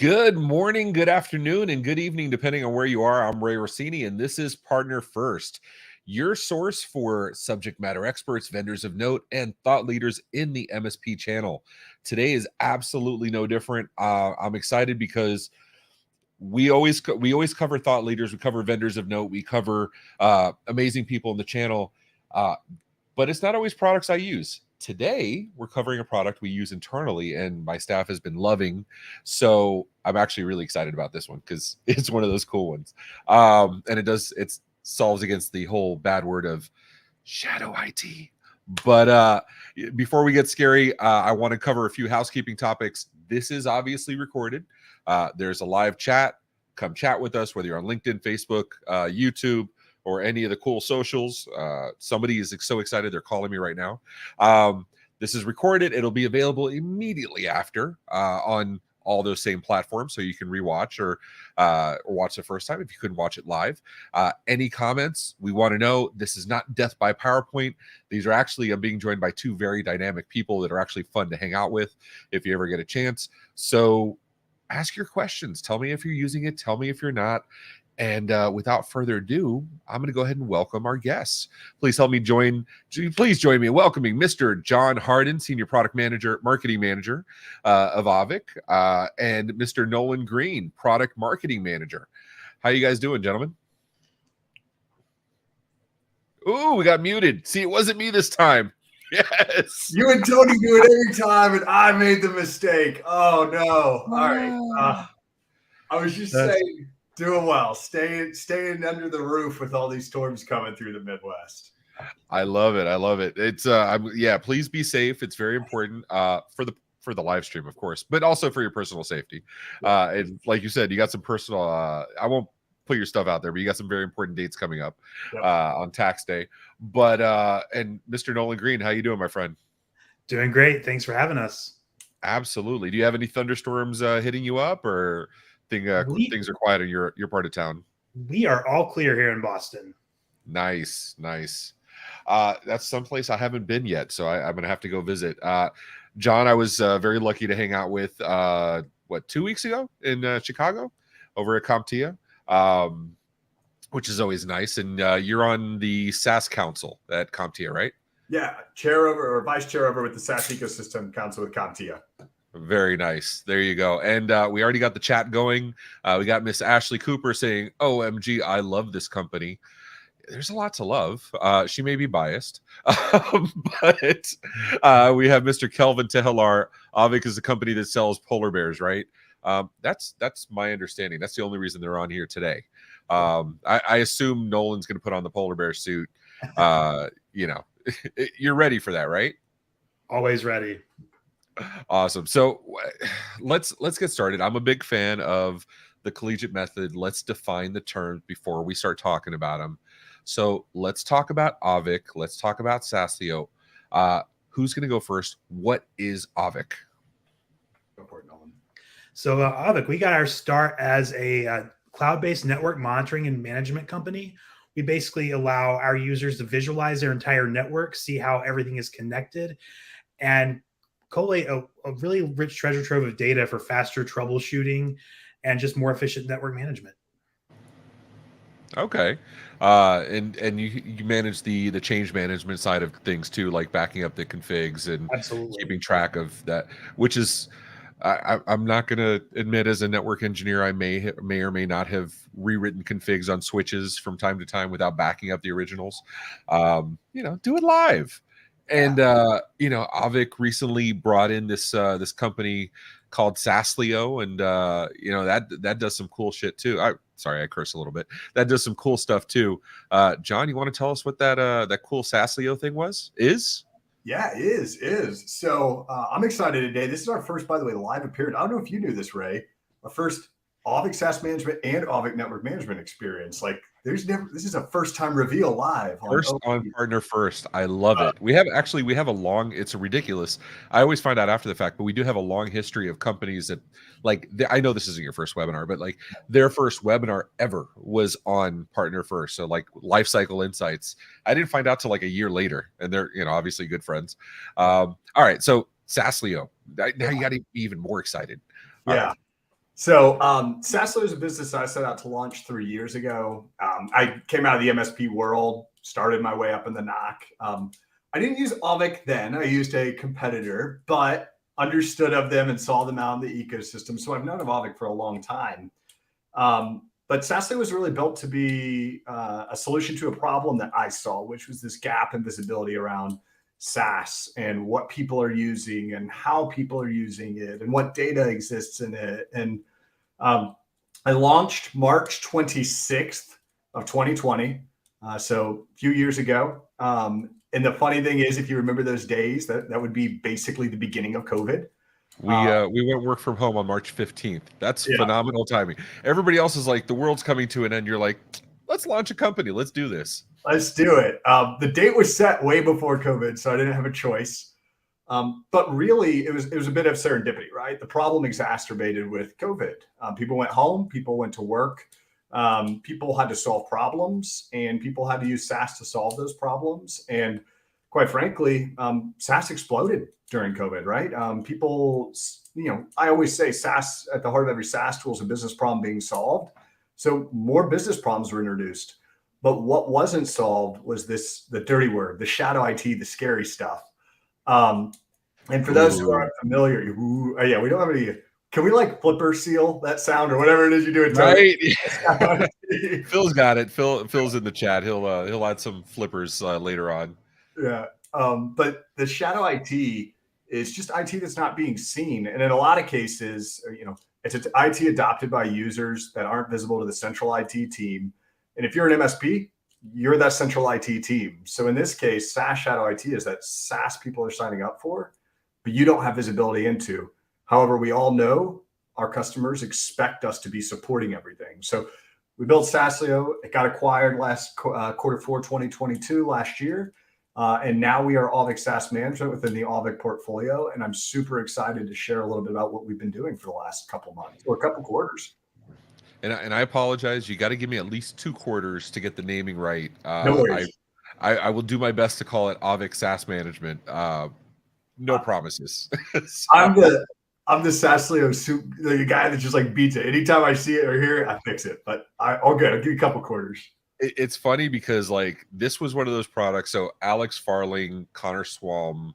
Good morning, good afternoon, and good evening, depending on where you are. I'm Ray Orsini, and this is Partner First, your source for subject matter experts, vendors of note, and thought leaders in the MSP channel. Today is absolutely no different. I'm excited because we always cover thought leaders, we cover vendors of note, we cover amazing people in the channel, but it's not always products I use. Today, we're covering a product we use internally and my staff has been loving. So I'm actually really excited about this one because it's one of those cool ones. And it solves against the whole bad word of shadow IT. But before we get scary, I want to cover a few housekeeping topics. This is obviously recorded. There's a live chat. Come chat with us, whether you're on LinkedIn, Facebook, YouTube, or any of the cool socials. Somebody is so excited they're calling me right now. This is recorded. It'll be available immediately after on all those same platforms, so you can rewatch or watch the first time if you couldn't watch it live. Any comments? We want to know. This is not death by PowerPoint. These are actually, I'm being joined by two very dynamic people that are actually fun to hang out with if you ever get a chance. So ask your questions. Tell me if you're using it. Tell me if you're not. And without further ado, I'm going to go ahead and welcome our guests. Please join me in welcoming Mr. John Harden, Senior Product Manager, Marketing Manager of Auvik, and Mr. Nolan Greene, Product Marketing Manager. How you guys doing, gentlemen? Ooh, we got muted. See, it wasn't me this time. Yes. You and Tony do it every time, and I made the mistake. Oh, no. All right. I was just saying... Doing well, staying under the roof with all these storms coming through the Midwest. I love it. It's please be safe. It's very important for the live stream, of course, but also for your personal safety. And like you said, you got some personal. I won't put your stuff out there, but you got some very important dates coming up on tax day. But and Mr. Nolan Greene, how you doing, my friend? Doing great. Thanks for having us. Absolutely. Do you have any thunderstorms hitting you up, or things are quiet in your part of town? We are all clear here in Boston. Nice. That's someplace I haven't been yet, so I'm gonna have to go visit. John, I was very lucky to hang out with 2 weeks ago in Chicago over at CompTIA, which is always nice. And you're on the SaaS Council at CompTIA, right? Yeah, vice chair over with the SaaS Ecosystem Council with CompTIA. Very nice. There you go. And we already got the chat going. We got Miss Ashley Cooper saying, OMG, I love this company. There's a lot to love. She may be biased, but we have Mr. Kelvin Tehelar. Auvik is a company that sells polar bears, right? That's my understanding. That's the only reason they're on here today. I assume Nolan's going to put on the polar bear suit. You're ready for that, right? Always ready. Awesome. So let's get started. I'm a big fan of the collegiate method. Let's define the terms before we start talking about them. So let's talk about Auvik. Let's talk about SaaSleo. Who's going to go first? What is Auvik? Go for it, Nolan. So Auvik, we got our start as a cloud-based network monitoring and management company. We basically allow our users to visualize their entire network, see how everything is connected, and collate a really rich treasure trove of data for faster troubleshooting and just more efficient network management. Okay. And you manage the change management side of things too, like backing up the configs and keeping track of that, which is, I'm not going to admit, as a network engineer, I may or may not have rewritten configs on switches from time to time without backing up the originals. Do it live. And Auvik recently brought in this company called SaaSleo, and that does some cool shit too. I curse a little bit. That does some cool stuff too. John, you want to tell us what that cool SaaSleo thing is? Yeah, it is. So I'm excited today. This is our first, by the way, live appearance. I don't know if you knew this, Ray. Our first Auvik SaaS management and Auvik network management experience. Like, this is a first time reveal live. On Partner First. I love it. We have a long, it's ridiculous. I always find out after the fact, but we do have a long history of companies that, like, I know this isn't your first webinar, but like their first webinar ever was on Partner First. So like Lifecycle Insights. I didn't find out till like a year later, and they're, obviously good friends. All right. So SaaSleo, now you got to be even more excited. Yeah. So SaaSlo is a business I set out to launch 3 years ago. I came out of the MSP world, started my way up in the NOC. I didn't use Auvik then. I used a competitor, but understood of them and saw them out in the ecosystem. So I've known of Auvik for a long time. But SaaSlo was really built to be a solution to a problem that I saw, which was this gap in visibility around SaaS and what people are using and how people are using it and what data exists in it. And I launched March 26th of 2020, so a few years ago. And the funny thing is, if you remember those days, that would be basically the beginning of COVID. We went work from home on March 15th. That's phenomenal timing. Everybody else is like, the world's coming to an end. You're like, let's launch a company. Let's do this. Let's do it. The date was set way before COVID, so I didn't have a choice. But really, it was a bit of serendipity, right? The problem exacerbated with COVID. People went home, people went to work, people had to solve problems, and people had to use SaaS to solve those problems. And quite frankly, SaaS exploded during COVID, right? People, I always say SaaS, at the heart of every SaaS tool is a business problem being solved. So more business problems were introduced. But what wasn't solved was the dirty word, the shadow IT, the scary stuff. And for those who aren't familiar, yeah, we don't have any. Can we like flipper seal that sound or whatever it is you do it? Right. Phil's got it. Phil's in the chat. He'll add some flippers later on. Yeah. But the shadow IT is just IT that's not being seen, and in a lot of cases, it's IT adopted by users that aren't visible to the central IT team. And if you're an MSP, you're that central IT team. So in this case, SaaS shadow IT is that SaaS people are signing up for, but you don't have visibility into. However, we all know our customers expect us to be supporting everything. So we built SaaSlo. It got acquired last quarter 4 2022 last year. And now we are Auvik SaaS Management within the Auvik portfolio. And I'm super excited to share a little bit about what we've been doing for the last couple months or a couple quarters. And I apologize. You got to give me at least 2 quarters to get the naming right. No worries. I will do my best to call it Auvik SaaS Management. No promises. So. I'm the SaaSlo soup, the guy that just like beats it. Anytime I see it or hear it, I fix it. But all good. I'll give you a couple quarters. It's funny because like this was one of those products. So Alex Farling, Connor Swalm,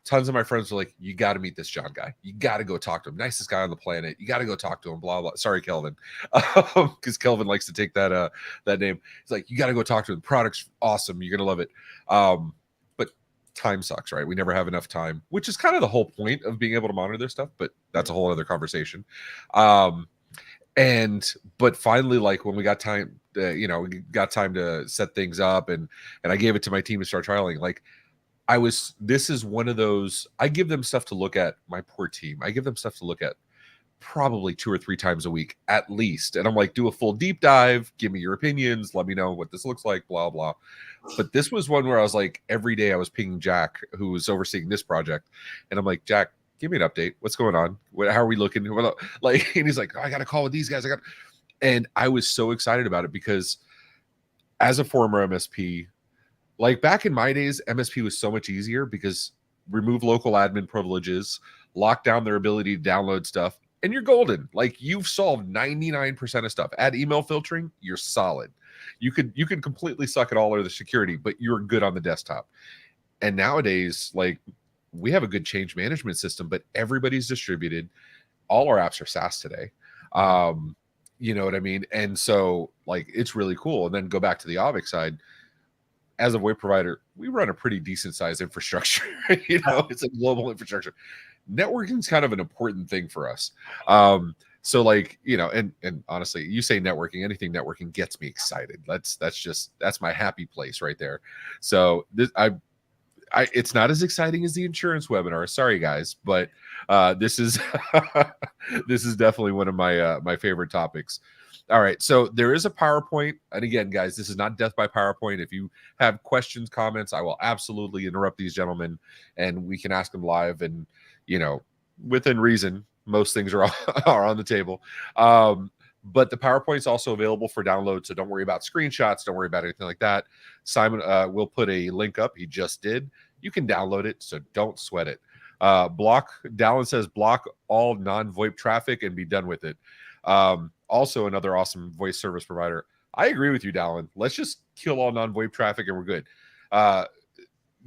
tons of my friends were like, you got to meet this John guy. You got to go talk to him. Nicest guy on the planet. You got to go talk to him, blah, blah. Sorry, Kelvin. Because Kelvin likes to take that name. He's like, you got to go talk to him. The product's awesome. You're going to love it. But time sucks, right? We never have enough time, which is kind of the whole point of being able to monitor this stuff. But that's a whole other conversation. But finally, like when we got time, we got time to set things up and I gave it to my team to start trialing. Like, this is one of those, I give them stuff to look at, my poor team. I give them stuff to look at probably 2 or 3 times a week at least. And I'm like, do a full deep dive, give me your opinions, let me know what this looks like, blah, blah. But this was one where I was like, every day I was pinging Jack, who was overseeing this project. And I'm like, Jack, give me an update. What's going on? How are we looking? Like, and he's like, I got a call with these guys. And I was so excited about it because as a former MSP, like back in my days, MSP was so much easier because remove local admin privileges, lock down their ability to download stuff, and you're golden. Like you've solved 99% of stuff. Add email filtering, you're solid. You could completely suck at all of the security, but you're good on the desktop. And nowadays, like we have a good change management system, but everybody's distributed. All our apps are SaaS today. You know what I mean? And so like it's really cool. And then go back to the Auvik side. As a VoIP provider, we run a pretty decent sized infrastructure. It's a global infrastructure. Networking is kind of an important thing for us. So like, and honestly, you say networking, anything networking gets me excited. That's my happy place right there. So it's not as exciting as the insurance webinar. Sorry guys, but this is this is definitely one of my favorite topics. All right, so there is a PowerPoint. And again, guys, this is not death by PowerPoint. If you have questions, comments, I will absolutely interrupt these gentlemen and we can ask them live. And, within reason, most things are on the table. But the PowerPoint's also available for download. So don't worry about screenshots. Don't worry about anything like that. Simon will put a link up. He just did. You can download it. So don't sweat it. Dallin says block all non-VoIP traffic and be done with it. Also another awesome voice service provider. I agree with you, Dallin. Let's just kill all non-VoIP traffic and we're good.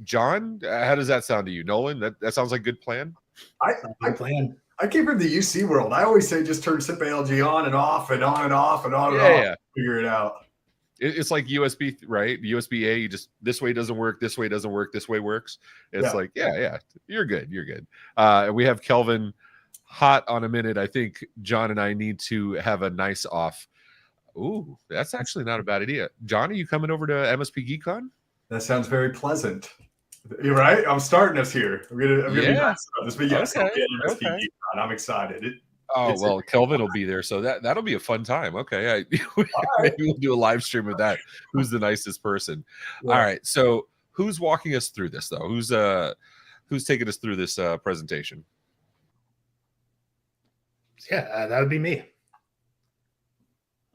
John, how does that sound to you? Nolan, that sounds like a good plan. Good plan. I came from the UC world. I always say just turn SIP ALG on and off and on and off and on and off. Yeah. Figure it out. It's like USB, right? USB A, you just this way doesn't work, this way doesn't work, this way works. It's like, yeah, you're good. We have Kelvin hot on a minute. I think John and I need to have a nice off. Ooh, that's actually not a bad idea. John, are you coming over to MSP GeekCon? That sounds very pleasant. You're right. I'm starting us here. I'm gonna be nice about this, but yes, okay. MSP GeekCon. I'm excited. Kelvin will be there, so that'll be a fun time. Okay, maybe we'll do a live stream of that. Who's the nicest person? Yeah. All right, so who's walking us through this though? Who's taking us through this presentation? Yeah, that would be me.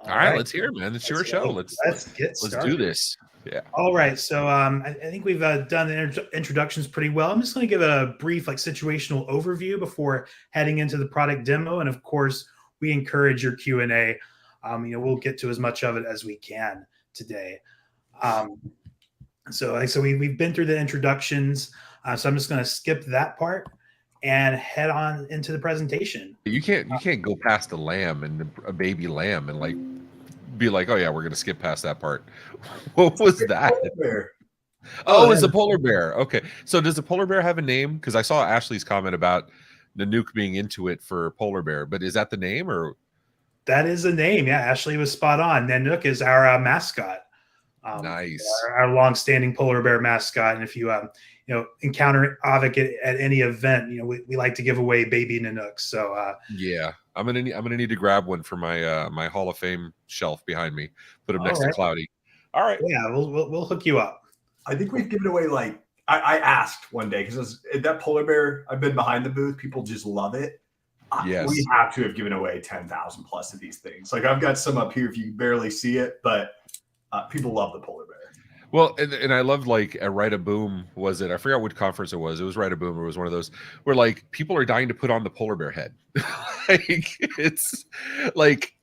All right, let's hear it, man. It's your show. Let's get started. Let's do this. Yeah. All right. So I think we've done the introductions pretty well. I'm just going to give a brief situational overview before heading into the product demo. And of course, we encourage your Q&A. We'll get to as much of it as we can today. So we've been through the introductions. So I'm just going to skip that part and head on into the presentation. You can't go past a lamb and a baby lamb and be like, oh yeah, we're gonna skip past that part. What was that? Oh, it's a polar bear. Okay, so does the polar bear have a name? Because I saw Ashley's comment about Nanook being into it for polar bear, but is that the name or? That is the name. Yeah, Ashley was spot on. Nanook is our mascot. Nice. Our long-standing polar bear mascot, and if you encounter Auvik at any event, we like to give away baby Nanooks. So yeah, I'm gonna need to grab one for my my Hall of Fame shelf behind me. Put them next to Cloudy. All right. Yeah, we'll hook you up. I think we've given away I asked one day because that polar bear. I've been behind the booth. People just love it. Yes. We have to have given away 10,000 plus of these things. I've got some up here if you can barely see it, but people love the polar bear. Well, and I loved at Write a Boom, was it? I forgot what conference it was. It was Write a Boom, or it was one of those where people are dying to put on the polar bear head. It's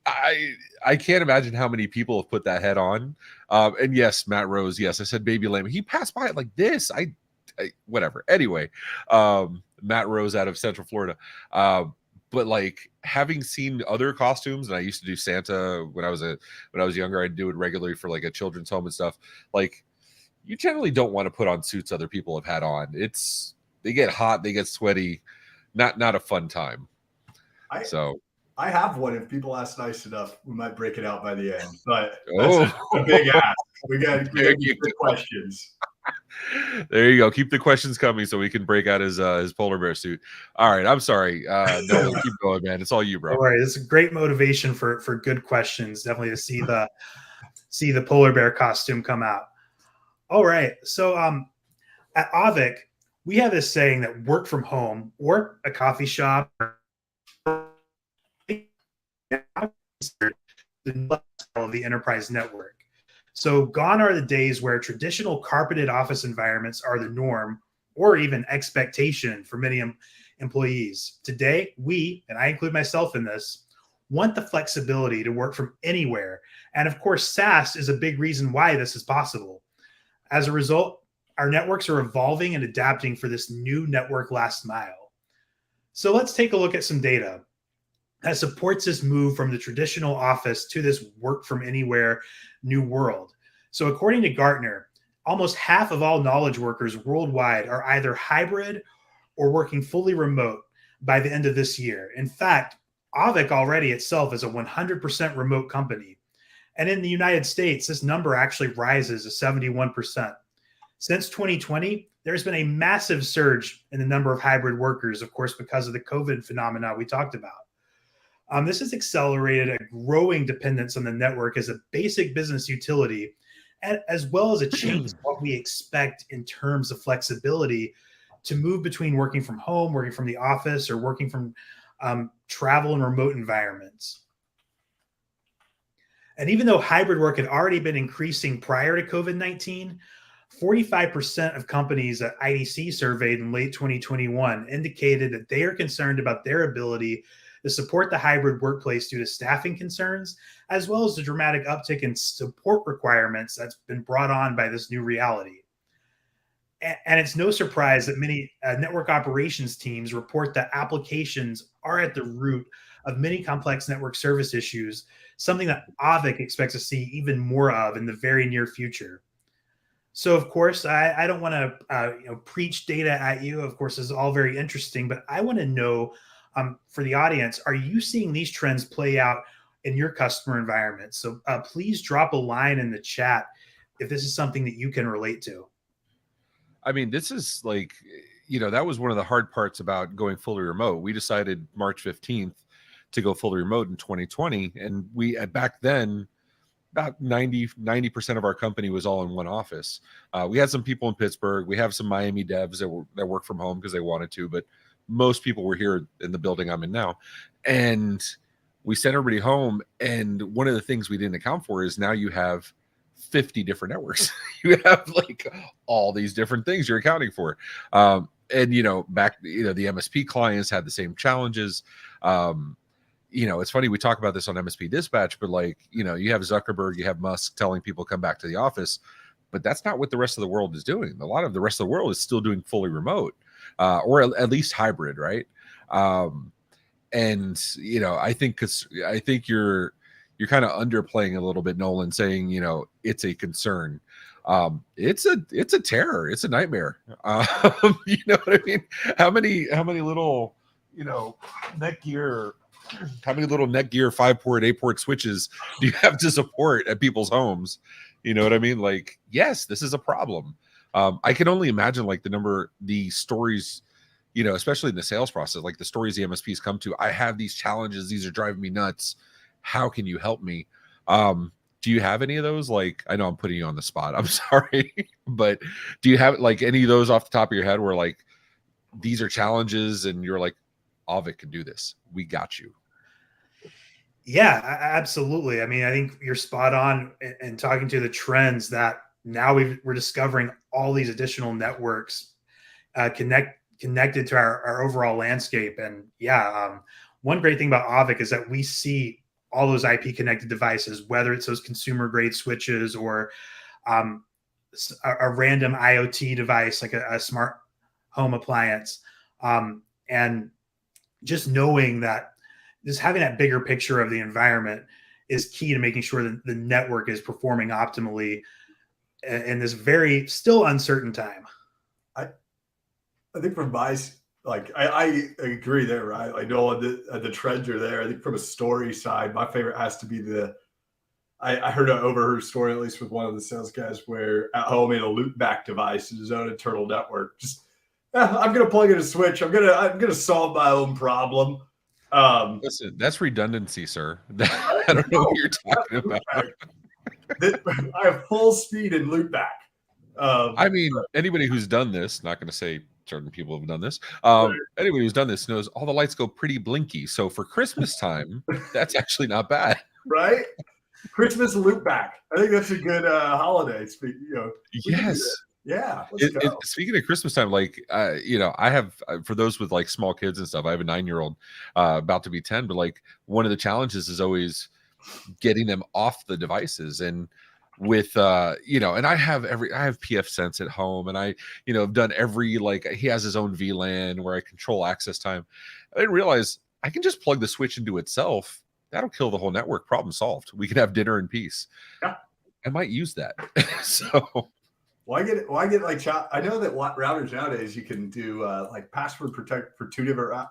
I can't imagine how many people have put that head on. And yes, Matt Rose, yes, I said baby lamb. He passed by it like this. I whatever. Anyway, Matt Rose out of Central Florida. But having seen other costumes, and I used to do Santa when I was younger, I'd do it regularly for a children's home and stuff. You generally don't want to put on suits other people have had on. They get hot, they get sweaty, not a fun time. I have one. If people ask nice enough, we might break it out by the end. But that's a big ask. We got good questions. There you go. Keep the questions coming so we can break out his polar bear suit. All right. I'm sorry. No, keep going, man. It's all you, bro. All right. It's a great motivation for good questions. Definitely to see the polar bear costume come out. All right. So at Auvik, we have this saying that work from home or a coffee shop of the enterprise network. So gone are the days where traditional carpeted office environments are the norm or even expectation for many employees. Today, we, and I include myself in this, want the flexibility to work from anywhere. And of course, SaaS is a big reason why this is possible. As a result, our networks are evolving and adapting for this new network last mile. So let's take a look at some data that supports this move from the traditional office to this work from anywhere new world. So according to Gartner, almost half of all knowledge workers worldwide are either hybrid or working fully remote by the end of this year. In fact, Auvik already itself is a 100% remote company. And in the United States, this number actually rises to 71%. Since 2020, there's been a massive surge in the number of hybrid workers, of course, because of the COVID phenomena we talked about. This has accelerated a growing dependence on the network as a basic business utility, as well as a change in what we expect in terms of flexibility to move between working from home, working from the office, or working from travel and remote environments. And even though hybrid work had already been increasing prior to COVID-19, 45% of companies that IDC surveyed in late 2021 indicated that they are concerned about their ability to support the hybrid workplace due to staffing concerns, as well as the dramatic uptick in support requirements that's been brought on by this new reality. And it's no surprise that many network operations teams report that applications are at the root of many complex network service issues, something that Auvik expects to see even more of in the very near future. So, of course, I don't want to preach data at you. Of course, this is all very interesting, but I want to know for the audience, are you seeing these trends play out in your customer environment? So please drop a line in the chat if this is something that you can relate to. I mean, this is like, that was one of the hard parts about going fully remote. We decided March 15th to go fully remote in 2020. And we, back then, about 90% of our company was all in one office. We had some people in Pittsburgh. We have some Miami devs that work from home because they wanted to, but most people were here in the building I'm in now. And we sent everybody home. And one of the things we didn't account for is now you have 50 different networks. You have like all these different things you're accounting for. And, back, the MSP clients had the same challenges. It's funny, we talk about this on MSP Dispatch, but you have Zuckerberg, you have Musk telling people come back to the office, but that's not what the rest of the world is doing. A lot of the rest of the world is still doing fully remote, or at least hybrid, right? I think you're kind of underplaying a little bit, Nolan, saying, it's a concern. It's a terror. It's a nightmare. You know what I mean? How many little, Netgear 5-port, 8-port switches do you have to support at people's homes? You know what I mean? Like, yes, this is a problem. I can only imagine the stories, especially in the sales process, like the stories the MSPs come to. I have these challenges. These are driving me nuts. How can you help me? Do you have any of those? Like, I know I'm putting you on the spot. I'm sorry, but do you have like any of those off the top of your head where like these are challenges and you're like, Auvik can do this. We got you. Yeah, absolutely. I mean, I think you're spot on in talking to the trends that now we're discovering all these additional networks connected to our overall landscape. And one great thing about Auvik is that we see all those IP connected devices, whether it's those consumer grade switches or a random IoT device like a smart home appliance. And just knowing that, just having that bigger picture of the environment is key to making sure that the network is performing optimally in this very still uncertain time. I think from my, I agree there, right? I know the trends are there. I think from a story side, my favorite has to be I heard an overheard story, at least with one of the sales guys, where at home in a loop back device in his own internal network. I'm going to plug in a switch. I'm going to solve my own problem. Listen, that's redundancy, sir. I don't know what you're talking about. I have full speed in loopback. I mean, anybody who's done this, not going to say certain people have done this. Anybody who's done this knows all the lights go pretty blinky. So for Christmas time, that's actually not bad, right? Christmas loopback. I think that's a good holiday. Yes. Yeah. Speaking of Christmas time, I have, for those with like small kids and stuff, I have a 9-year-old about to be 10, but like one of the challenges is always getting them off the devices. And with, and I have PF Sense at home, and I, have done he has his own VLAN where I control access time. I didn't realize I can just plug the switch into itself. That'll kill the whole network. Problem solved. We can have dinner in peace. Yeah. I might use that. So. Well, I get I know that routers nowadays you can do password protect for two different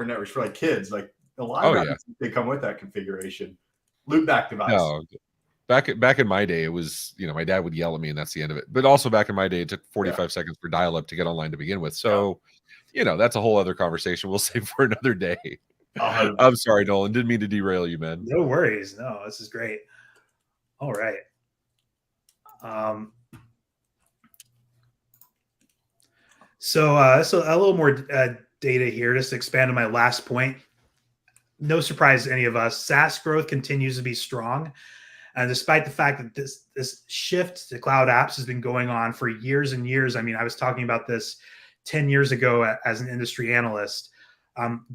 networks for like kids. Like a lot of routers, they come with that configuration. Loopback device. No, back in my day, it was my dad would yell at me and that's the end of it. But also back in my day, it took 45 seconds for dial-up to get online to begin with. So, that's a whole other conversation. We'll save for another day. I'm sorry, Nolan. Didn't mean to derail you, man. No worries. No, this is great. All right. So a little more data here, just to expand on my last point. No surprise to any of us, SaaS growth continues to be strong And despite the fact that this shift to cloud apps has been going on for years and years, I mean, I was talking about this 10 years ago as an industry analyst.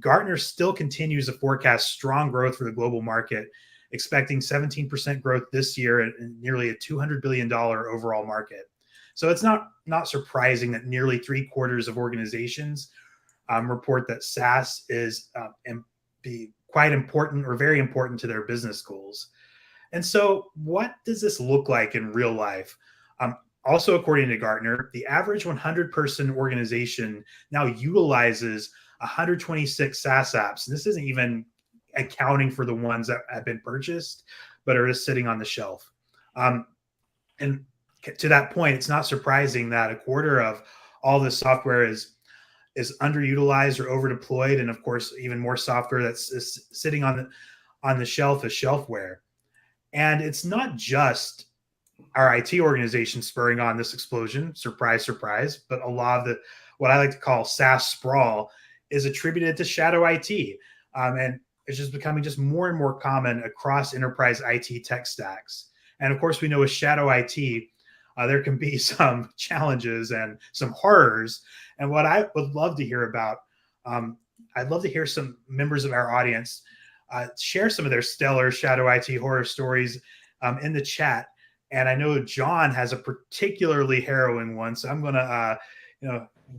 Gartner still continues to forecast strong growth for the global market, expecting 17% growth this year and nearly a $200 billion overall market. So it's not surprising that nearly 3/4 of organizations report that SaaS is be quite important or very important to their business goals. And so what does this look like in real life? Also, according to Gartner, the average 100-person organization now utilizes 126 SaaS apps. And this isn't even accounting for the ones that have been purchased, but are just sitting on the shelf. And to that point, it's not surprising that 1/4 of all this software is underutilized or over deployed. And of course, even more software that's sitting on the shelf as shelfware. And it's not just our IT organization spurring on this explosion, surprise, surprise, but a lot of what I like to call SaaS sprawl is attributed to shadow IT. And it's just becoming just more and more common across enterprise IT tech stacks. And of course, we know with shadow IT, there can be some challenges and some horrors. And what I would love to hear about, I'd love to hear some members of our audience share some of their stellar shadow IT horror stories in the chat. And I know John has a particularly harrowing one, so I'm going to,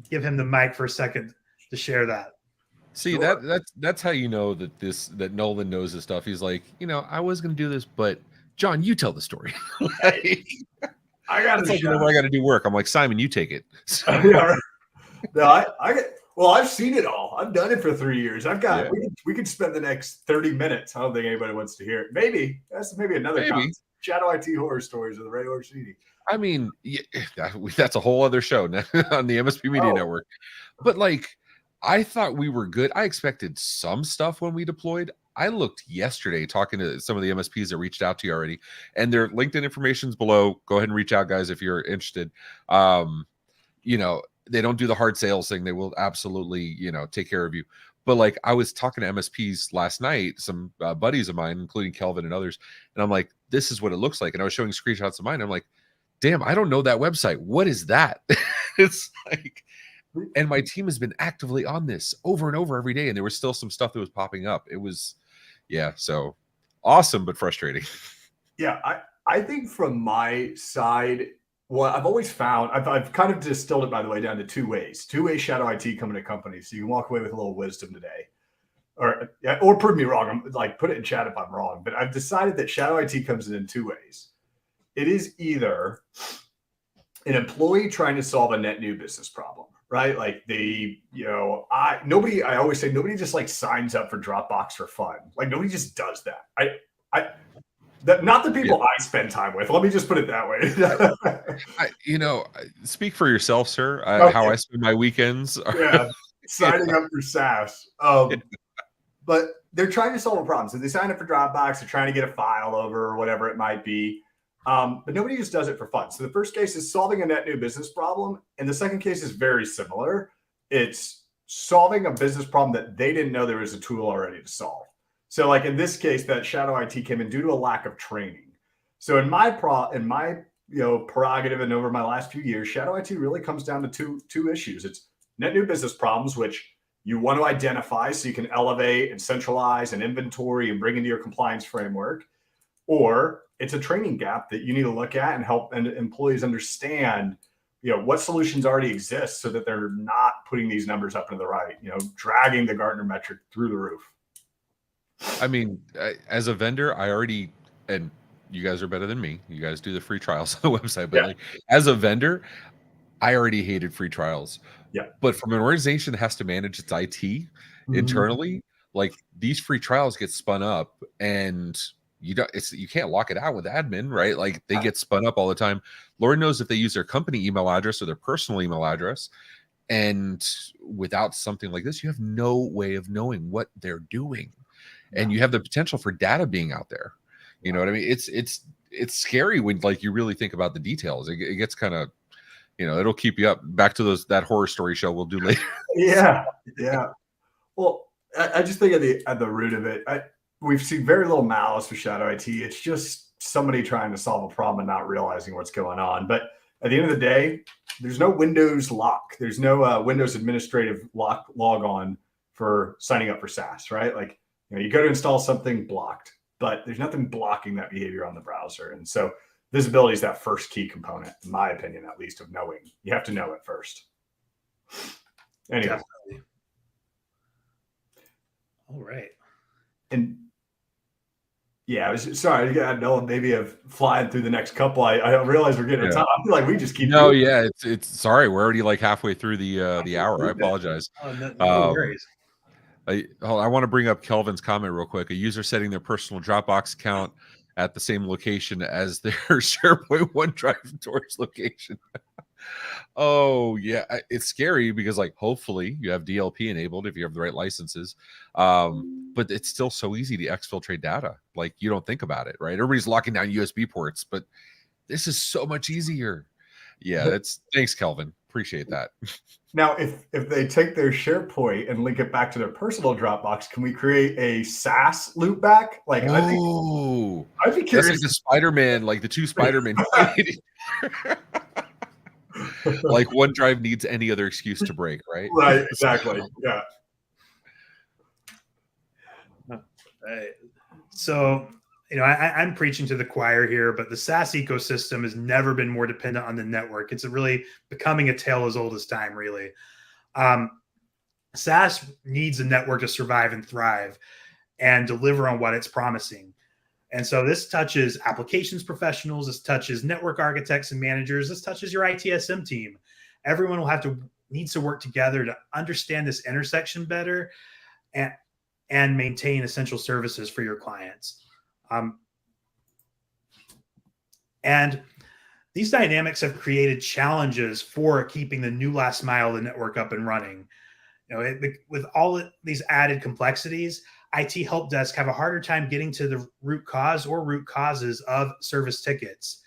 give him the mic for a second to share that. See, that's how you know that Nolan knows his stuff. He's like, I was going to do this, but John, you tell the story. I got to. Whenever I got to do work, I'm like, Simon, you take it. Yeah, no, well, I've seen it all. I've done it for 3 years. I've got. Yeah. We could spend the next 30 minutes. I don't think anybody wants to hear it. Maybe that's another concept. Shadow IT horror stories with Ray Orsini. I mean, that's a whole other show now on the MSP Media Network. But I thought we were good. I expected some stuff when we deployed. I looked yesterday talking to some of the MSPs that reached out to you already, and their LinkedIn information's below. Go ahead and reach out, guys, if you're interested. They don't do the hard sales thing. They will absolutely, take care of you. But I was talking to MSPs last night, some buddies of mine, including Kelvin and others, and I'm like, this is what it looks like. And I was showing screenshots of mine. I'm like, damn, I don't know that website. What is that? It's like, and my team has been actively on this over and over every day. And there was still some stuff that was popping up. It was, so awesome, but frustrating. Yeah. I think from my side, what I've always found, I've kind of distilled it, by the way, down to two ways shadow IT coming to companies. So you can walk away with a little wisdom today, or prove me wrong. I'm like, put it in chat if I'm wrong, but I've decided that shadow IT comes in two ways. It is either an employee trying to solve a net new business problem, right? Like I always say nobody just signs up for Dropbox for fun. Nobody just does that. Not the people I spend time with. Let me just put it that way. Speak for yourself, sir. Okay. How I spend my weekends. Signing up for SaaS. But they're trying to solve a problem. So they sign up for Dropbox. They're trying to get a file over or whatever it might be. But nobody just does it for fun. So the first case is solving a net new business problem. And the second case is very similar. It's solving a business problem that they didn't know there was a tool already to solve. So in this case, that shadow IT came in due to a lack of training. So in my prerogative and over my last few years, shadow IT really comes down to two issues. It's net new business problems, which you want to identify so you can elevate and centralize and inventory and bring into your compliance framework. Or it's a training gap that you need to look at and help employees understand, what solutions already exist so that they're not putting these numbers up into the right, dragging the Gartner metric through the roof. I mean, as a vendor, and you guys are better than me. You guys do the free trials on the website, but as a vendor, I already hated free trials. Yeah. But from an organization that has to manage its IT internally, these free trials get spun up, and you can't lock it out with admin, right? They get spun up all the time. Lord knows if they use their company email address or their personal email address, and without something like this, you have no way of knowing what they're doing. And you have the potential for data being out there. You know what I mean? It's scary when you really think about the details. It gets kind of, it'll keep you up. Back to that horror story show we'll do later. Yeah. Well, I just think at the root of it, we've seen very little malice with shadow IT. It's just somebody trying to solve a problem and not realizing what's going on. But at the end of the day, there's no Windows lock. There's no Windows administrative log on for signing up for SaaS, right? Like, you go to install something, blocked, but there's nothing blocking that behavior on the browser. And so visibility is that first key component, in my opinion, at least, of knowing. You have to know it first. Anyway. Definitely. All right. And yeah, I was sorry. I know maybe of flying through the next couple. I realize we're getting a time. I feel like we just keep. No, yeah, it's sorry. We're already like halfway through the hour. I apologize. Oh, no worries. I want to bring up Kelvin's comment real quick. A user setting their personal Dropbox account at the same location as their SharePoint OneDrive storage location. Oh yeah, it's scary because like hopefully you have DLP enabled if you have the right licenses, but it's still so easy to exfiltrate data. Like you don't think about it, right? Everybody's locking down USB ports, but this is so much easier. Yeah, thanks, Kelvin. Appreciate that. Now, if they take their SharePoint and link it back to their personal Dropbox, can we create a SaaS loopback? Like, I'd be curious. That's like the Spider-Man, like the two Spider-Man. Like OneDrive needs any other excuse to break, right? Right, exactly. Yeah. So, I'm preaching to the choir here, but the SaaS ecosystem has never been more dependent on the network. It's really becoming a tale as old as time, really. SaaS needs a network to survive and thrive and deliver on what it's promising. And so this touches applications professionals, this touches network architects and managers, this touches your ITSM team. Everyone needs to work together to understand this intersection better and maintain essential services for your clients. And these dynamics have created challenges for keeping the new last mile of the network up and running. With all these added complexities, IT help desk have a harder time getting to the root cause or root causes of service tickets.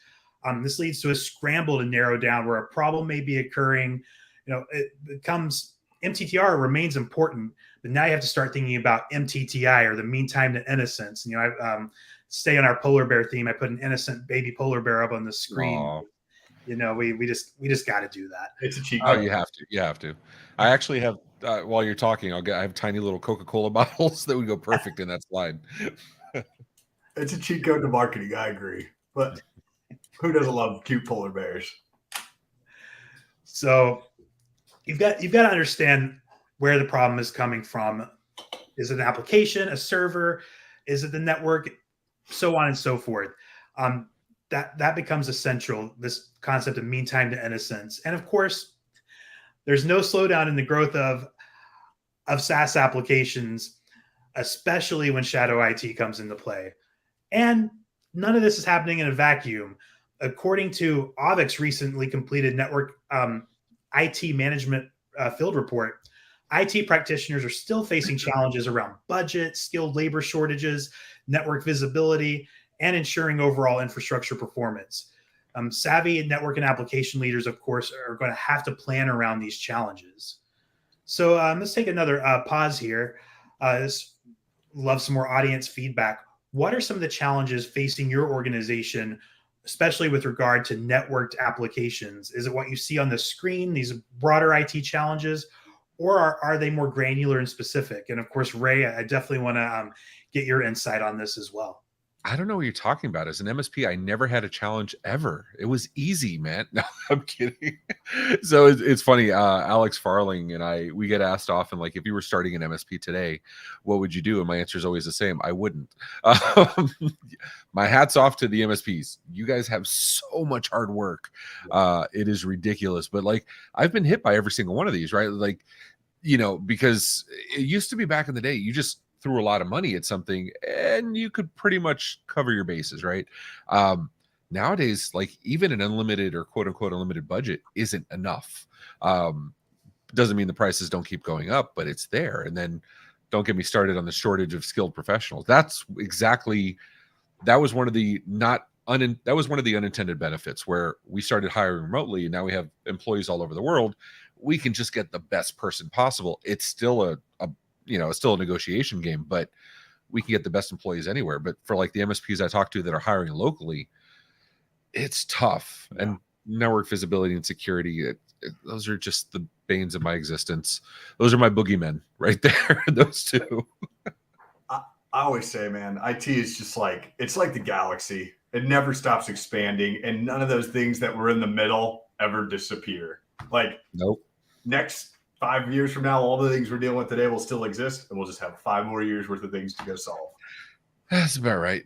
This leads to a scramble to narrow down where a problem may be occurring. It becomes MTTR remains important, but now you have to start thinking about MTTI, or the mean time to innocence. I stay on our polar bear theme. I put an innocent baby polar bear up on the screen. Aww. We just got to do that. It's a cheat code. Oh, you have to. I actually have. While you're talking, I have tiny little Coca-Cola bottles that would go perfect in that slide. It's a cheat code to marketing. I agree, but who doesn't love cute polar bears? So you've got to understand where the problem is coming from. Is it an application, a server? Is it the network? So on and so forth. That becomes essential. This concept of mean time to innocence, and of course, there's no slowdown in the growth of SaaS applications, especially when shadow IT comes into play. And none of this is happening in a vacuum. According to Auvik's recently completed network IT management field report, IT practitioners are still facing challenges around budget, skilled labor shortages, network visibility, and ensuring overall infrastructure performance. Savvy network and application leaders, of course, are going to have to plan around these challenges. So let's take another pause here. Love some more audience feedback. What are some of the challenges facing your organization, especially with regard to networked applications? Is it what you see on the screen, these broader IT challenges, or are they more granular and specific? And of course, Ray, I definitely want to get your insight on this as well. I don't know what you're talking about. As an MSP, I never had a challenge ever. It was easy, man. No, I'm kidding. So it's funny. Alex Farling and we get asked often, like, if you were starting an MSP today, what would you do? And my answer is always the same. I wouldn't. My hat's off to the MSPs. You guys have so much hard work. It is ridiculous. But like, I've been hit by every single one of these, right? Like, because it used to be back in the day, you just threw a lot of money at something and you could pretty much cover your bases, right? Nowadays, like even an unlimited or quote unquote unlimited budget isn't enough. Doesn't mean the prices don't keep going up, but it's there. And then don't get me started on the shortage of skilled professionals. That was one of the unintended benefits, where we started hiring remotely and now we have employees all over the world. We can just get the best person possible. It's still it's still a negotiation game, but we can get the best employees anywhere. But for like the MSPs I talk to that are hiring locally, it's tough. Yeah. And network visibility and security, those are just the banes of my existence. Those are my boogeymen right there. Those two. I always say, man, IT is just like, it's like the galaxy. It never stops expanding, and none of those things that were in the middle ever disappear. Like, nope. Next 5 years from now, all the things we're dealing with today will still exist, and we'll just have 5 more years worth of things to go solve. That's about right.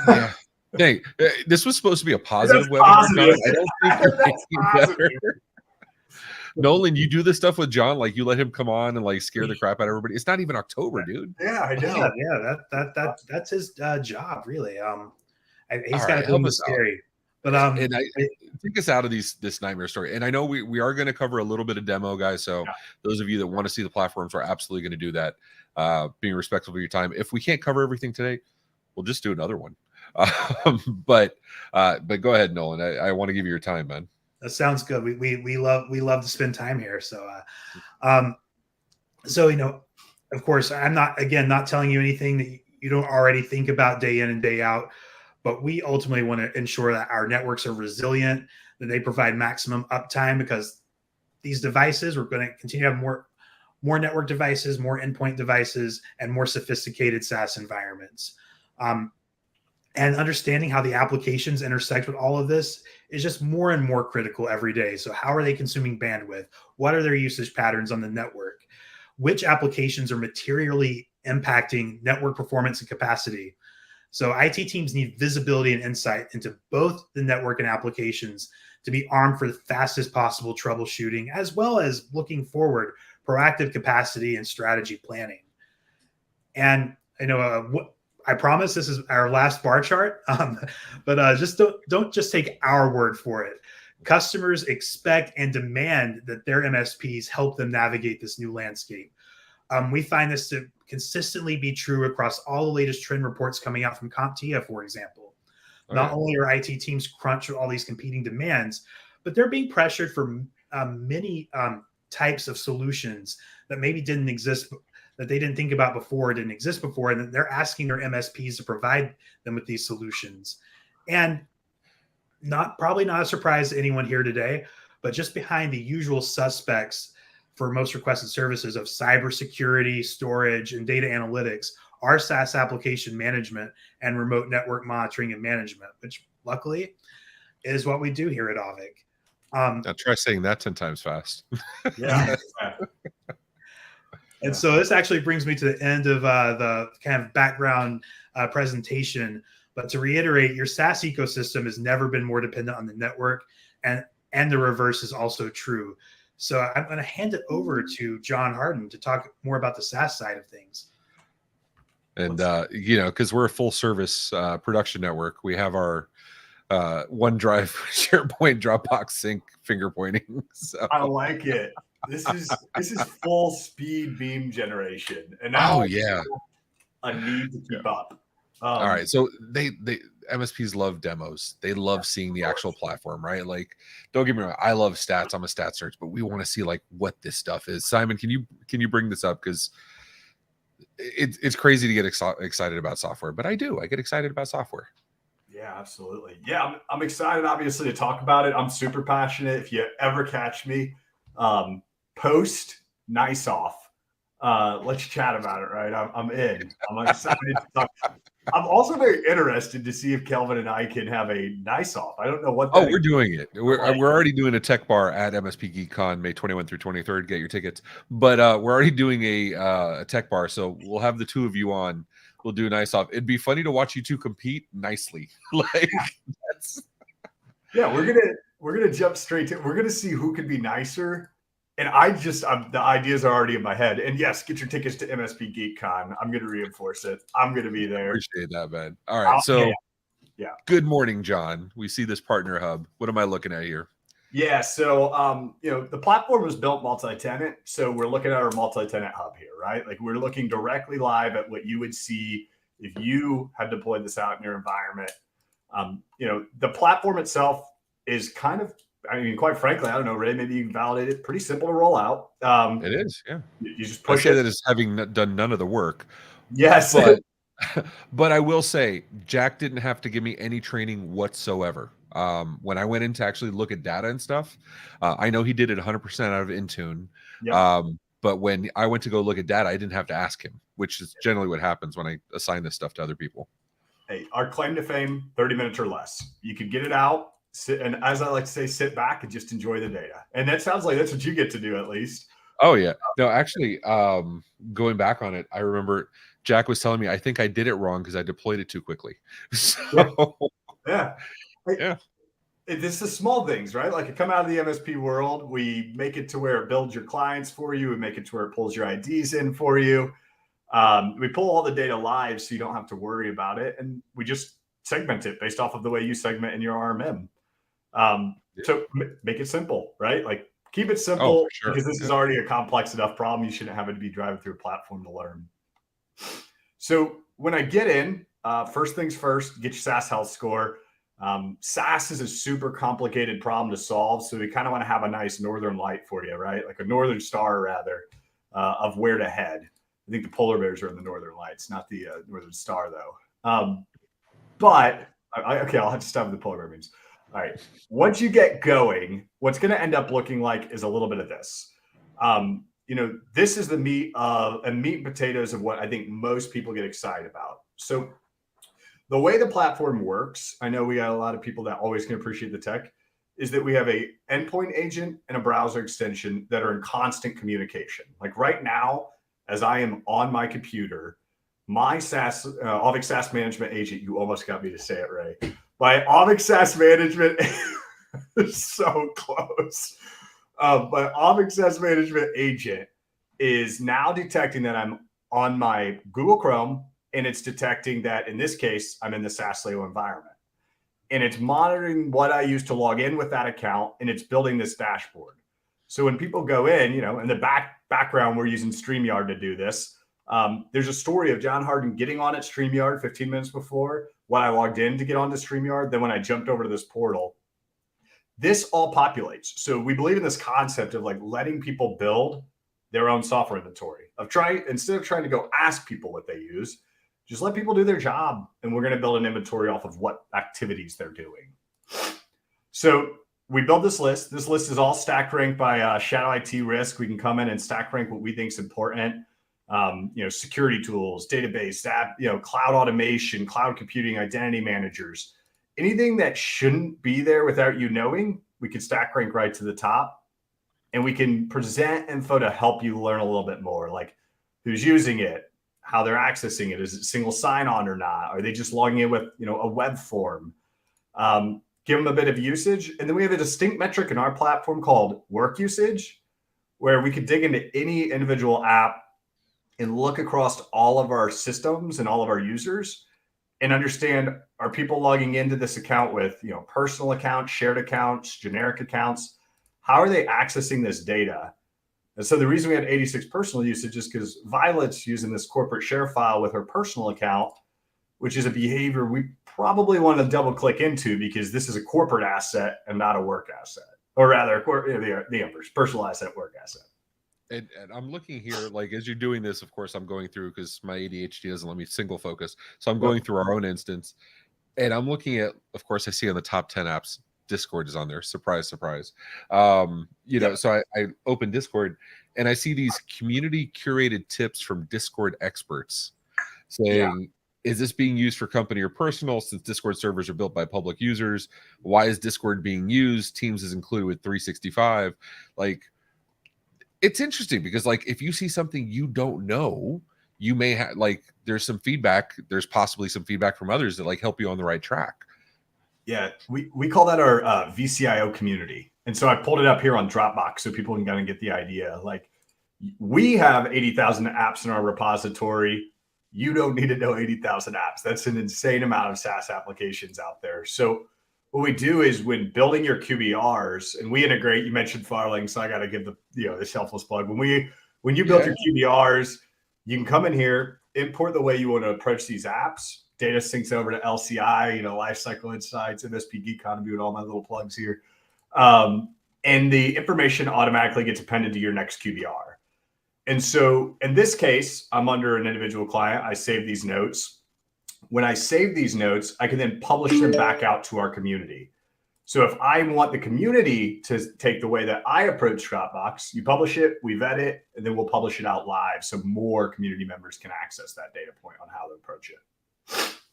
Yeah. Hey, this was supposed to be a positive webinar. John. I don't think you're making better. Nolan, you do this stuff with John, like you let him come on and like scare the crap out of everybody. It's not even October, dude. Yeah, I know. Yeah, that's his job, really. He's got to help us scary. But and I take us out of this nightmare story. And I know we are going to cover a little bit of demo, guys. So those of you that want to see the platforms, we're absolutely going to do that. Being respectful of your time. If we can't cover everything today, we'll just do another one. But go ahead, Nolan. I want to give you your time, man. That sounds good. We love to spend time here. So, of course, I'm not telling you anything that you don't already think about day in and day out. But we ultimately want to ensure that our networks are resilient, that they provide maximum uptime, because these devices, we're going to continue to have more network devices, more endpoint devices, and more sophisticated SaaS environments. And understanding how the applications intersect with all of this is just more and more critical every day. So how are they consuming bandwidth? What are their usage patterns on the network? Which applications are materially impacting network performance and capacity? So IT teams need visibility and insight into both the network and applications to be armed for the fastest possible troubleshooting, as well as looking forward, proactive capacity and strategy planning. And I promise this is our last bar chart, but just don't just take our word for it. Customers expect and demand that their MSPs help them navigate this new landscape. We find this to consistently be true across all the latest trend reports coming out from CompTIA, for example. Not only are IT teams crunched with all these competing demands, but they're being pressured for many types of solutions that maybe didn't exist, that they didn't think about before, didn't exist before, and they're asking their MSPs to provide them with these solutions. And probably not a surprise to anyone here today, but just behind the usual suspects for most requested services of cybersecurity, storage, and data analytics are SaaS application management and remote network monitoring and management, which luckily is what we do here at Auvik. Now try saying that 10 times fast. Yeah. And so this actually brings me to the end of the kind of background presentation. But to reiterate, your SaaS ecosystem has never been more dependent on the network, and the reverse is also true. So I'm going to hand it over to John Harden to talk more about the SaaS side of things. And, because we're a full service production network, we have our OneDrive, SharePoint, Dropbox sync finger pointing. So. I like it. This is full speed beam generation. And now a need to keep up. All right. So they MSPs love demos. They love seeing the actual platform, right? Like, don't get me wrong, I love stats. I'm a stat search, but we want to see like what this stuff is. Simon, can you bring this up? Because it's crazy to get excited about software, but I get excited about software. Yeah, absolutely. Yeah, I'm excited, obviously, to talk about it. I'm super passionate. If you ever catch me, post nice off. Let's chat about it, right? I'm in. I'm excited to talk. I'm also very interested to see if Kelvin and I can have a nice off. I don't know what. We're doing it. We're already doing a tech bar at MSP Geek Con, May 21 through 23rd. Get your tickets. But we're already doing a tech bar, so we'll have the two of you on. We'll do a nice off. It'd be funny to watch you two compete nicely. Like that's. Yeah, we're gonna jump straight to. We're gonna see who can be nicer. And the ideas are already in my head. And yes, get your tickets to MSP Geek Con. I'm going to reinforce it. I'm going to be there. Appreciate that, man. All right. Yeah. Good morning, John. We see this partner hub. What am I looking at here? Yeah. So, the platform was built multi-tenant. So we're looking at our multi-tenant hub here, right? Like we're looking directly live at what you would see if you had deployed this out in your environment. The platform itself is kind of, quite frankly, I don't know, Ray, maybe you can validate it. Pretty simple to roll out. It is, yeah. You just push it. I say that as having done none of the work. Yes. But But I will say, Jack didn't have to give me any training whatsoever. When I went in to actually look at data and stuff, I know he did it 100% out of Intune. Yep. But when I went to go look at data, I didn't have to ask him, which is generally what happens when I assign this stuff to other people. Hey, our claim to fame, 30 minutes or less. You can get it out, sit, and as I like to say, sit back and just enjoy the data. And that sounds like that's what you get to do at least. Oh yeah. No, actually, going back on it, I remember Jack was telling me I think I did it wrong because I deployed it too quickly. So Yeah. yeah. This is small things, right? Like, you come out of the MSP world, we make it to where it builds your clients for you. We make it to where it pulls your IDs in for you. We pull all the data live so you don't have to worry about it. And we just segment it based off of the way you segment in your RMM. So make it simple, right? Like, keep it simple, sure. because this is already a complex enough problem. You shouldn't have it to be driving through a platform to learn. So when I get in, first things first, get your SaaS health score. SaaS is a super complicated problem to solve. So we kind of want to have a nice northern light for you, right? Like a northern star, rather, of where to head. I think the polar bears are in the northern lights, not the northern star, though. But okay, I'll have to stop with the polar bear memes. All right. Once you get going, what's going to end up looking like is a little bit of this. This is the meat and potatoes of what I think most people get excited about. So the way the platform works, I know we got a lot of people that always can appreciate the tech, is that we have a endpoint agent and a browser extension that are in constant communication. Like right now, as I am on my computer, my SaaS, Auvik SaaS Management Agent, you almost got me to say it, Ray. My Auvik SaaS Management is so close. My Auvik SaaS Management Agent is now detecting that I'm on my Google Chrome, and it's detecting that, in this case, I'm in the SaaSleo environment. And it's monitoring what I use to log in with that account, and it's building this dashboard. So when people go in, in the background, we're using StreamYard to do this. There's a story of John Harden getting on at StreamYard 15 minutes before when I logged in to get onto StreamYard. Then when I jumped over to this portal, this all populates. So we believe in this concept of like letting people build their own software inventory, instead of trying to go ask people what they use, just let people do their job. And we're going to build an inventory off of what activities they're doing. So we build this list. This list is all stack ranked by shadow IT risk. We can come in and stack rank what we think is important. Security tools, database, app, cloud automation, cloud computing, identity managers, anything that shouldn't be there without you knowing, we can stack rank right to the top. And we can present info to help you learn a little bit more, like who's using it, how they're accessing it. Is it single sign-on or not? Are they just logging in with, a web form? Give them a bit of usage. And then we have a distinct metric in our platform called work usage, where we could dig into any individual app and look across all of our systems and all of our users and understand, are people logging into this account with, personal accounts, shared accounts, generic accounts? How are they accessing this data? And so the reason we had 86 personal usage is because Violet's using this corporate share file with her personal account, which is a behavior we probably want to double click into because this is a corporate asset and not a work asset, or rather the inverse, personal asset, work asset. And I'm looking here, like as you're doing this, of course, I'm going through because my ADHD doesn't let me single focus. So I'm going through our own instance, and I'm looking at, of course, I see on the top 10 apps, Discord is on there. Surprise, surprise. So I open Discord and I see these community curated tips from Discord experts saying, is this being used for company or personal? Since Discord servers are built by public users, why is Discord being used? Teams is included with 365. Like, it's interesting because like if you see something you don't know, you may have there's some feedback. There's possibly some feedback from others that like help you on the right track. Yeah, we call that our VCIO community. And so I pulled it up here on Dropbox so people can kind of get the idea. Like, we have 80,000 apps in our repository. You don't need to know 80,000 apps. That's an insane amount of SaaS applications out there. So what we do is when building your QBRs, and we integrate, you mentioned Farling, so I got to give the selfless plug. When you build your QBRs, you can come in here, import the way you want to approach these apps. Data syncs over to LCI, Lifecycle Insights, MSP Geek Economy, and all my little plugs here. And the information automatically gets appended to your next QBR. And so in this case, I'm under an individual client. I save these notes. when I save these notes, I can then publish them back out to our community. So if I want the community to take the way that I approach Dropbox, you publish it, we vet it, and then we'll publish it out live so more community members can access that data point on how to approach it.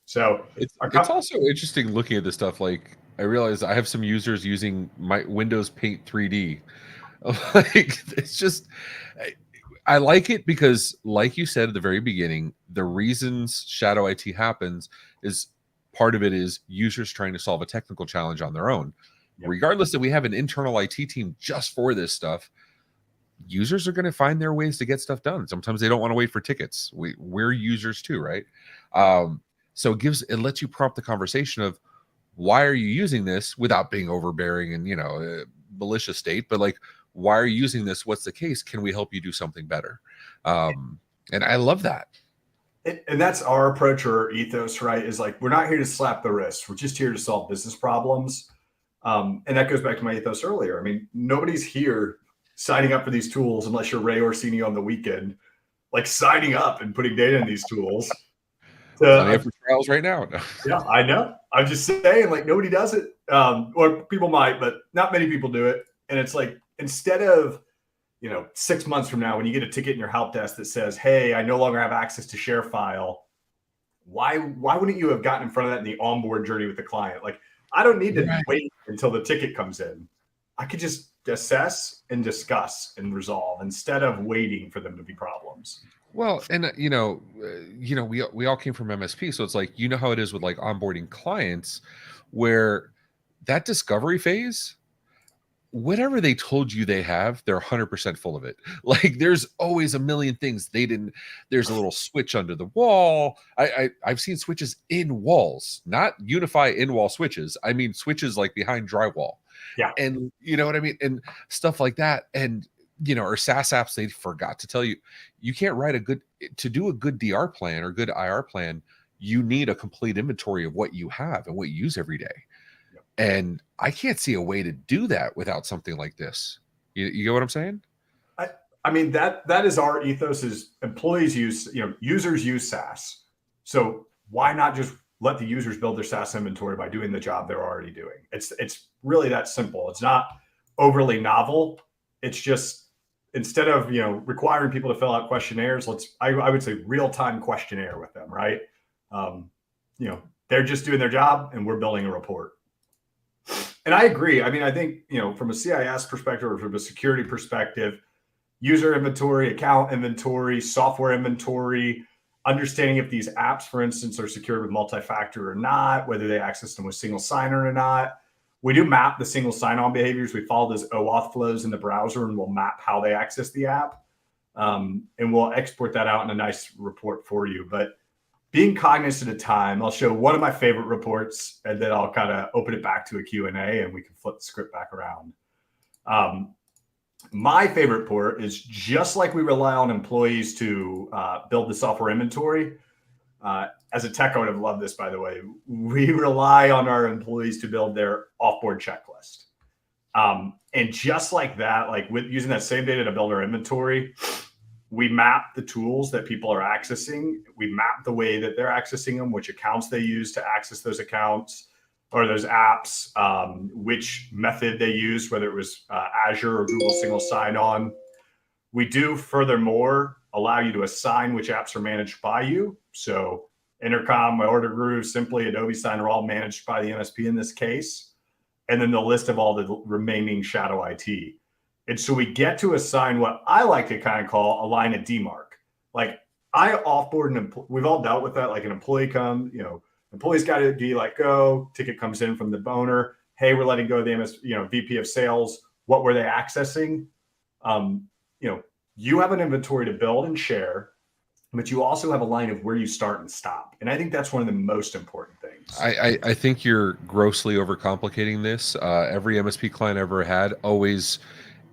So it's also interesting looking at this stuff. Like, I realize I have some users using my Windows Paint 3D. Like, it's just, I like it because, like you said at the very beginning, the reasons Shadow IT happens is part of it is users trying to solve a technical challenge on their own. Yep. Regardless that we have an internal IT team just for this stuff, users are going to find their ways to get stuff done. Sometimes they don't want to wait for tickets. We're users too, right? So it lets you prompt the conversation of, why are you using this, without being overbearing and, malicious state, but like, why are you using this? What's the case? Can we help you do something better? And I love that. And that's our approach or our ethos, right? Is like, we're not here to slap the wrist. We're just here to solve business problems. And that goes back to my ethos earlier. I mean, nobody's here signing up for these tools unless you're Ray Orsini on the weekend, like signing up and putting data in these tools. I have for trials right now. Yeah, I know. I'm just saying, like, nobody does it. Or people might, but not many people do it. And it's like, instead of 6 months from now, when you get a ticket in your help desk that says, hey, I no longer have access to share file, why wouldn't you have gotten in front of that in the onboard journey with the client? Like, I don't need to wait until the ticket comes in. I could just assess and discuss and resolve instead of waiting for them to be problems. Well, and we all came from MSP, so it's like, how it is with like onboarding clients, where that discovery phase, whatever they told you they have, they're 100% full of it. Like, there's always a million things they didn't. There's a little switch under the wall. I've seen switches in walls, not Unify in-wall switches. I mean switches like behind drywall. Yeah, and you know what I mean, and stuff like that. And or SaaS apps, they forgot to tell you, you can't write to do a good DR plan or good IR plan, you need a complete inventory of what you have and what you use every day. And I can't see a way to do that without something like this. You get what I'm saying? I mean, that is our ethos. Is employees use, users use SaaS. So why not just let the users build their SaaS inventory by doing the job they're already doing? It's really that simple. It's not overly novel. It's just, instead of requiring people to fill out questionnaires, I would say real-time questionnaire with them, right? They're just doing their job and we're building a report. And I agree. I mean, I think, from a CIS perspective or from a security perspective, user inventory, account inventory, software inventory, understanding if these apps, for instance, are secured with multi-factor or not, whether they access them with single sign-on or not. We do map the single sign-on behaviors. We follow those OAuth flows in the browser, and we'll map how they access the app. And we'll export that out in a nice report for you. But being cognizant of time, I'll show one of my favorite reports, and then I'll kind of open it back to a Q&A, and we can flip the script back around. My favorite report is, just like we rely on employees to build the software inventory. As a tech, I would have loved this, by the way. We rely on our employees to build their offboard checklist. And just like that, like with using that same data to build our inventory, we map the tools that people are accessing. We map the way that they're accessing them, which accounts they use to access those accounts or those apps, which method they use, whether it was Azure or Google single sign-on. We do, furthermore, allow you to assign which apps are managed by you. So Intercom, My Order Guru, Simply, Adobe Sign are all managed by the MSP in this case. And then the list of all the remaining shadow IT. And so we get to assign what I like to kind of call a line of demarc. Like, I offboard we've all dealt with that. Like, an employee employee's got to be let go. Ticket comes in from the owner. Hey, we're letting go of the VP of sales. What were they accessing? You have an inventory to build and share, but you also have a line of where you start and stop. And I think that's one of the most important things. I think you're grossly overcomplicating this. Every MSP client I ever had,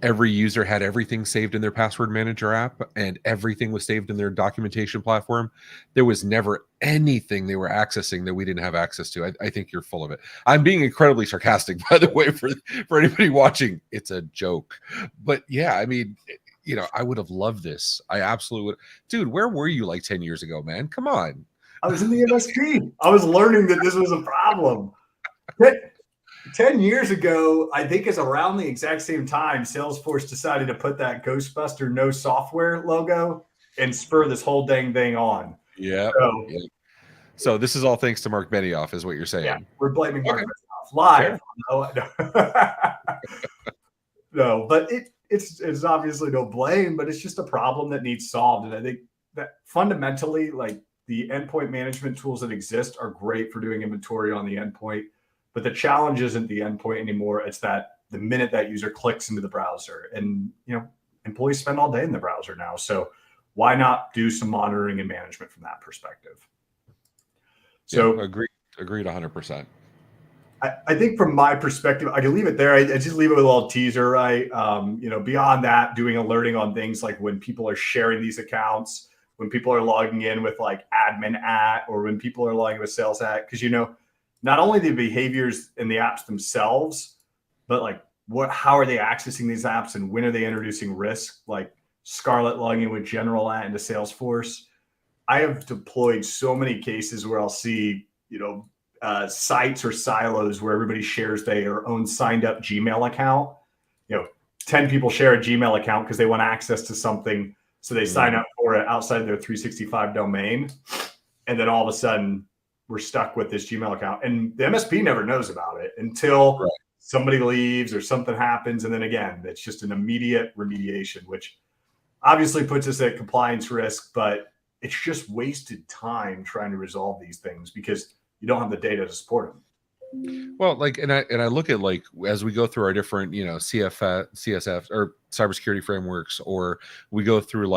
every user had everything saved in their password manager app, and everything was saved in their documentation platform. There was never anything they were accessing that we didn't have access to. I think you're full of it. I'm being incredibly sarcastic, by the way, for anybody watching. It's a joke. But yeah, I mean, I would have loved this. I absolutely would. Dude, where were you like 10 years ago, man? Come on. I was in the MSP. I was learning that this was a problem. 10 years ago, I think it's around the exact same time, Salesforce decided to put that Ghostbuster no software logo and spur this whole dang thing on. Yeah. So, So this is all thanks to Mark Benioff, is what you're saying. yeah, we're blaming Mark Okay. Benioff live. No, but it's obviously no blame, but it's just a problem that needs solved. And I think that fundamentally, like the endpoint management tools that exist are great for doing inventory on the endpoint, but the challenge isn't the endpoint anymore. It's that the minute that user clicks into the browser, and employees spend all day in the browser now. So why not do some monitoring and management from that perspective? So yeah, agreed 100%. I think from my perspective, I can leave it there. I just leave it with a little teaser, right? Beyond that, doing alerting on things like when people are sharing these accounts, when people are logging in with like admin at, or when people are logging with sales at, because not only the behaviors in the apps themselves, but like how are they accessing these apps and when are they introducing risk? Like Scarlett logging in with general at into Salesforce. I have deployed so many cases where I'll see, sites or silos where everybody shares their own signed up Gmail account. 10 people share a Gmail account because they want access to something. So they sign up for it outside their 365 domain. And then all of a sudden we're stuck with this Gmail account. And the MSP never knows about it until somebody leaves or something happens. And then again, it's just an immediate remediation, which obviously puts us at compliance risk, but it's just wasted time trying to resolve these things because you don't have the data to support them. Well, and I look at like as we go through our different CSF or cybersecurity frameworks, or we go through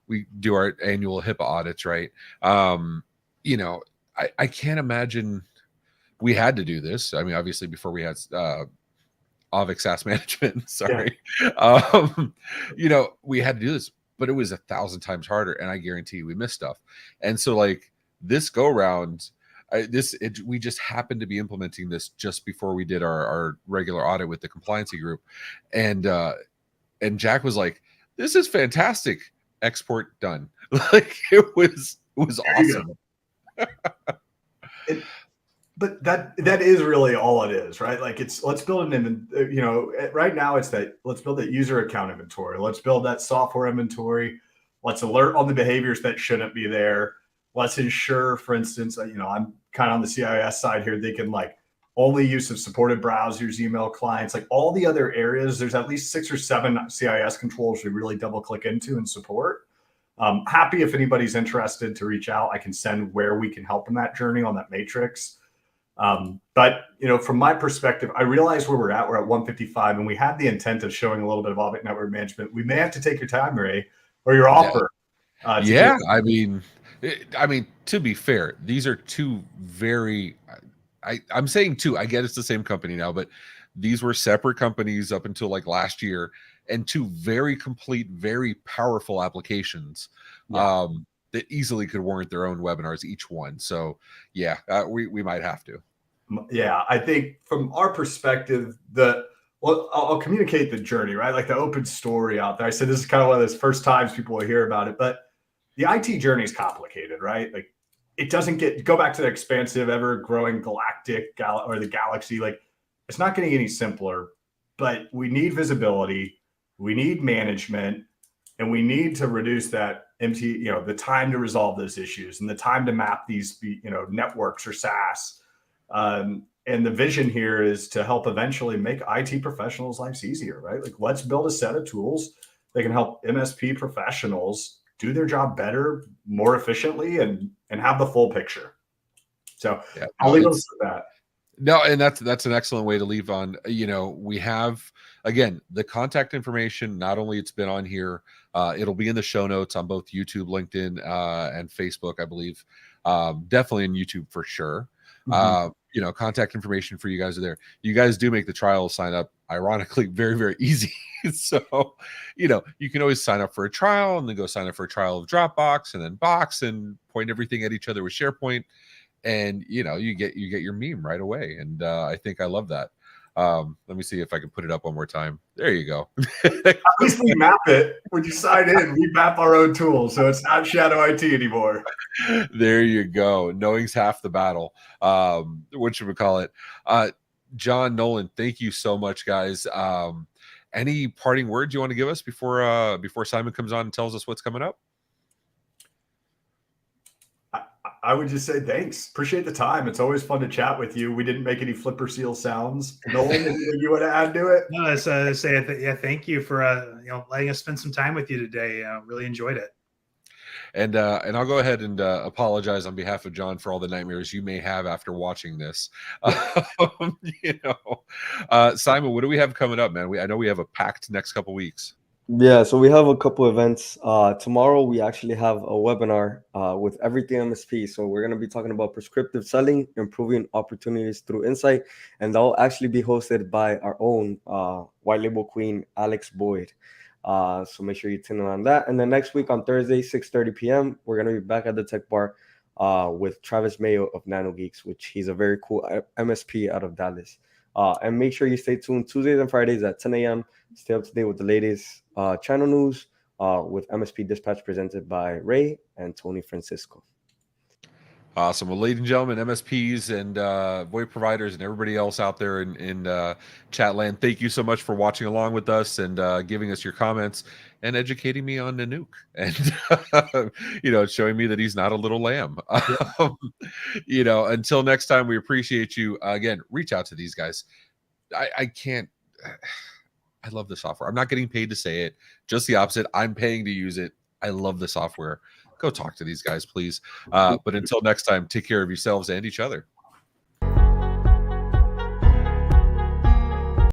we do our annual HIPAA audits, right? I can't imagine we had to do this. I mean, obviously before we had Auvik SaaS management, sorry, we had to do this, but it was 1,000 times harder, and I guarantee we missed stuff. And so this go round. We just happened to be implementing this just before we did our regular audit with the compliancy group, and Jack was like, "This is fantastic." Export done. It was awesome. But that is really all it is, right? Like let's build an right now it's that let's build that user account inventory. Let's build that software inventory. Let's alert on the behaviors that shouldn't be there. Let's ensure, for instance, I'm kind of on the CIS side here. They can only use of supported browsers, email clients, all the other areas. There's at least 6 or 7 CIS controls we really double click into and support. Happy if anybody's interested to reach out. I can send where we can help in that journey on that matrix. But from my perspective, I realize where we're at. We're at 155, and we had the intent of showing a little bit of Auvik network management. We may have to take your time, Ray, or your offer. I mean, to be fair, these are two very, I'm saying two, I get it's the same company now, but these were separate companies up until last year, and two very complete, very powerful applications that easily could warrant their own webinars, each one. So we might have to. Yeah, I think from our perspective, I'll communicate the journey, right? Like the open story out there. I said this is kind of one of those first times people will hear about it, but the IT journey is complicated, right? It doesn't go back to the expansive, ever-growing galactic or the galaxy. It's not getting any simpler, but we need visibility, we need management, and we need to reduce that the time to resolve those issues and the time to map these, networks or SaaS. And the vision here is to help eventually make IT professionals' lives easier, right? Let's build a set of tools that can help MSP professionals do their job better, more efficiently, and have the full picture. So I'll leave us with that. No, and that's an excellent way to leave on. We have, again, the contact information. Not only it's been on here, it'll be in the show notes on both YouTube, LinkedIn, and Facebook, I believe. Definitely in YouTube for sure. Contact information for you guys are there. You guys do make the trial sign up, ironically, very, very easy. So, you can always sign up for a trial and then go sign up for a trial of Dropbox and then Box and point everything at each other with SharePoint. And, you get your meme right away. And I think I love that. Let me see if I can put it up one more time. There you go. At least we map it. When you sign in, we map our own tools, so it's not Shadow IT anymore. There you go. Knowing's half the battle. What should we call it? John, Nolan, thank you so much, guys. Any parting words you want to give us before Simon comes on and tells us what's coming up? I would just say thanks. Appreciate the time. It's always fun to chat with you. We didn't make any flipper seal sounds. Nolan, anything you want to add to it? No, thank you for letting us spend some time with you today. Really enjoyed it. And I'll go ahead and apologize on behalf of John for all the nightmares you may have after watching this. Simon, what do we have coming up, man? I know we have a packed next couple weeks. Yeah, so we have a couple events. Tomorrow we actually have a webinar with Everything MSP. So we're going to be talking about prescriptive selling, improving opportunities through insight, and that'll actually be hosted by our own white label queen, Alex Boyd. So make sure you tune in on that. And then next week on Thursday, 6:30 p.m., we're going to be back at the Tech Bar with Travis Mayo of Nano Geeks, which he's a very cool MSP out of Dallas. And make sure you stay tuned Tuesdays and Fridays at 10 a.m. Stay up to date with the latest channel news with MSP Dispatch presented by Ray and Tony Francisco. Awesome. Well, ladies and gentlemen, MSPs and VoIP providers and everybody else out there in chat land, thank you so much for watching along with us and giving us your comments and educating me on Nanook and, showing me that he's not a little lamb. Until next time, we appreciate you. Again, reach out to these guys. I love the software. I'm not getting paid to say it. Just the opposite. I'm paying to use it. I love the software. Go talk to these guys, please. But until next time, take care of yourselves and each other.